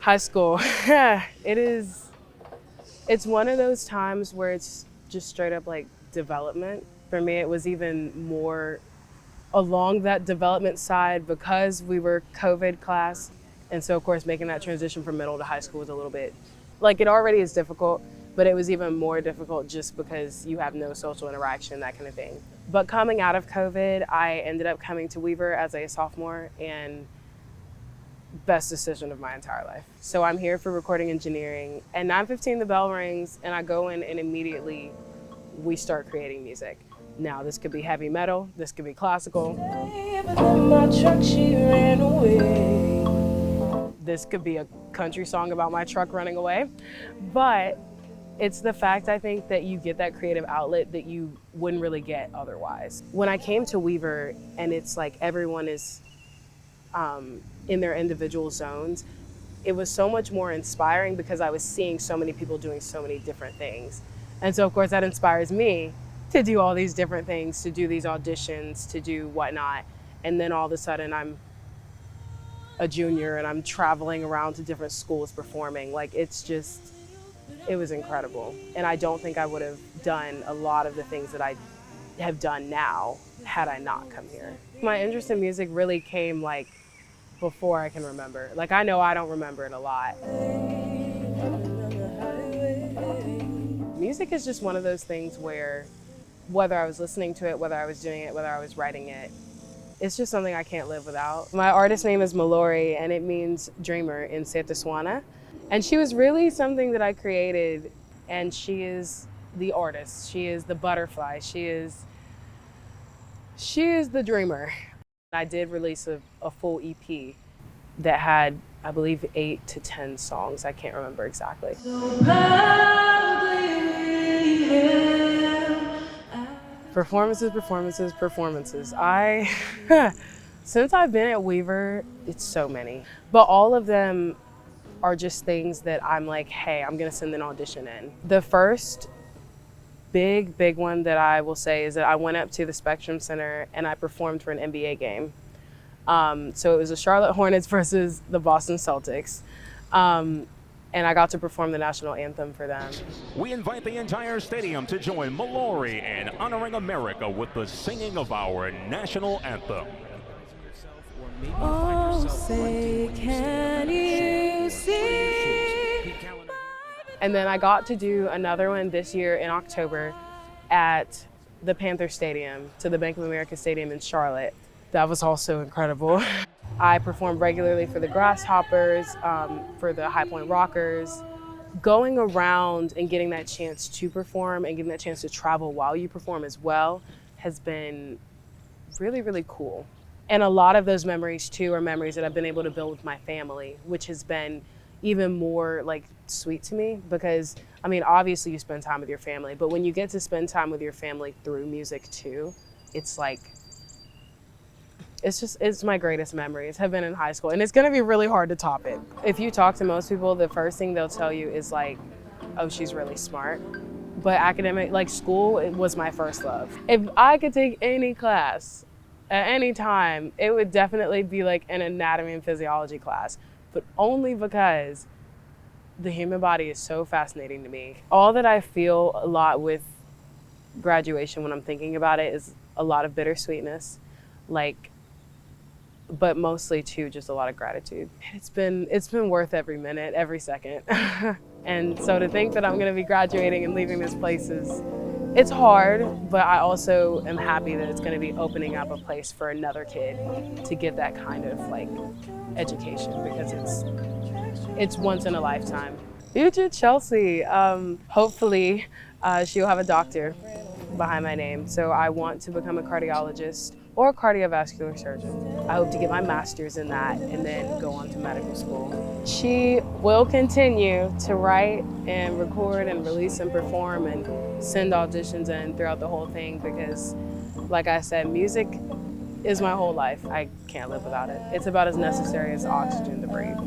High school, it's one of those times where it's just straight up like development. For me, it was even more along that development side because we were COVID class. And so, of course, making that transition from middle to high school was a little bit like it already is difficult, but it was even more difficult just because you have no social interaction, that kind of thing. But coming out of COVID, I ended up coming to Weaver as a sophomore, and best decision of my entire life. So I'm here for recording engineering. At 9:15 the bell rings and I go in and immediately we start creating music. Now this could be heavy metal, this could be classical. This could be a country song about my truck running away. But it's the fact, I think, that you get that creative outlet that you wouldn't really get otherwise. When I came to Weaver and it's like everyone is in their individual zones, it was so much more inspiring because I was seeing so many people doing so many different things. And so of course that inspires me to do all these different things, to do these auditions, to do whatnot. And then all of a sudden I'm a junior and I'm traveling around to different schools performing. Like it was incredible. And I don't think I would have done a lot of the things that I have done now had I not come here. My interest in music really came like before I can remember. Like I know I don't remember it a lot. Music is just one of those things where whether I was listening to it, whether I was doing it, whether I was writing it, it's just something I can't live without. My artist name is Mallory and it means dreamer in Setswana. And she was really something that I created, and she is the artist. She is the butterfly. She is the dreamer. I did release a full EP that had, I believe, 8 to 10 songs. I can't remember exactly. Performances, performances, performances. Since I've been at Weaver, it's so many. But all of them are just things that I'm like, hey, I'm gonna send an audition in. The first big one that I will say is that I went up to the Spectrum Center and I performed for an NBA game. So it was the Charlotte Hornets versus the Boston Celtics. And I got to perform the national anthem for them. We invite the entire stadium to join Mallory in honoring America with the singing of our national anthem. Oh, say, can you see? And then I got to do another one this year in October at the Panther Stadium, to the Bank of America Stadium in Charlotte. That was also incredible. I performed regularly for the Grasshoppers, for the High Point Rockers. Going around and getting that chance to perform and getting that chance to travel while you perform as well has been really, really cool. And a lot of those memories too are memories that I've been able to build with my family, which has been even more like sweet to me because, I mean, obviously you spend time with your family, but when you get to spend time with your family through music too, it's like, it's my greatest memories have been in high school, and it's gonna be really hard to top it. If you talk to most people, the first thing they'll tell you is like, oh, she's really smart. But academic, like school, it was my first love. If I could take any class at any time, it would definitely be like an anatomy and physiology class, but only because the human body is so fascinating to me. All that I feel a lot with graduation when I'm thinking about it is a lot of bittersweetness, like, but mostly too just a lot of gratitude. It's been worth every minute, every second. And so to think that I'm gonna be graduating and leaving this place it's hard, but I also am happy that it's gonna be opening up a place for another kid to get that kind of like education, because it's once in a lifetime. Future Chelsea, hopefully she'll have a doctor behind my name. So I want to become a cardiologist or a cardiovascular surgeon. I hope to get my master's in that and then go on to medical school. She will continue to write and record and release and perform and send auditions in throughout the whole thing because, like I said, music is my whole life. I can't live without it. It's about as necessary as oxygen to breathe.